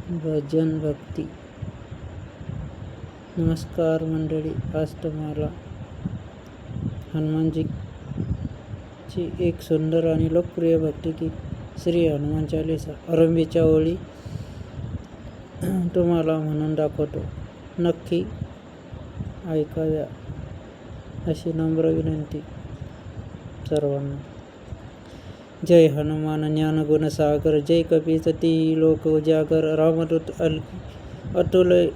भजन भक्ती. नमस्कार मंडळी, आज तुम्हाला हनुमानजीची एक सुंदर आणि लोकप्रिय भक्तिगीत श्री हनुमान चालीसा आरंभीच्या ओळी तुम्हाला म्हणून दाखवतो. नक्की ऐकाव्या अशी नम्र विनंती सर्वांना. जय हनुमान ज्ञान गुण सागर, जय कपीसती लोक उजागर, रामदूत अतुलय.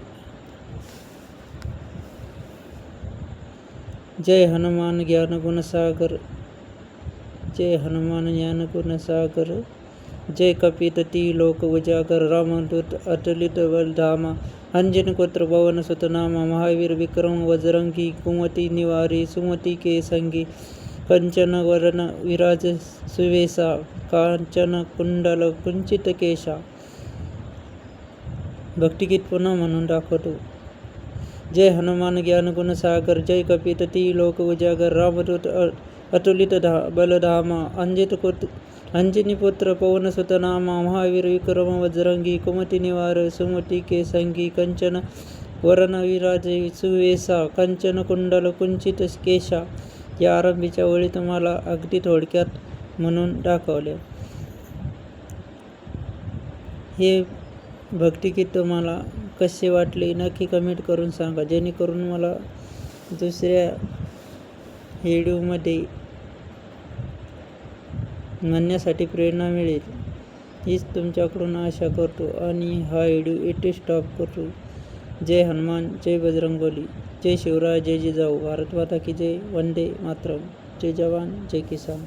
जय हनुमान ज्ञान गुण सागर, जय हनुमान ज्ञान गुण सागर, जय कपीसती लोक उजागर, रामदूत अतुलित बलधामा, अंजनी पुत्र पवन सुत नामा, महावीर विक्रम बजरंगी, कुमति निवारी सुमति के संगी, कंचन वरण विराज सुवेशा, कांचन कुंडल कुंचित केशा. भक्तिगीत पुन्हा म्हणून दाखवतो. जय हनुमान ज्ञान गुण सागर, जय कपीसती लोक उजागर, रामदूत अतुलित बलधामा, अंजनी पुत्र पवन सुत नामा, महावीर विक्रम बजरंगी, कुमति निवार सुमति के संगी, कंचन वरण विराज सुवेशा, कांचन कुंडल कुंचित केशा. या आरंभीच्या ओळी तुम्हाला अगदी थोडक्यात म्हणून दाखवले. हे भक्तिगीत तुम्हाला कसे वाटले नक्की कमेंट करून सांगा, जेणेकरून मला दुसऱ्या व्हिडिओमध्ये म्हणण्यासाठी प्रेरणा मिळेल, हीच तुमच्याकडून आशा करतो आणि हा व्हिडिओ इथे स्टॉप करतो. जय हनुमान, जय बजरंगबली, जय शिवराय, जय जिजाऊ, भारत माता की जय, वंदे मातरम, जय जवान जय किसान.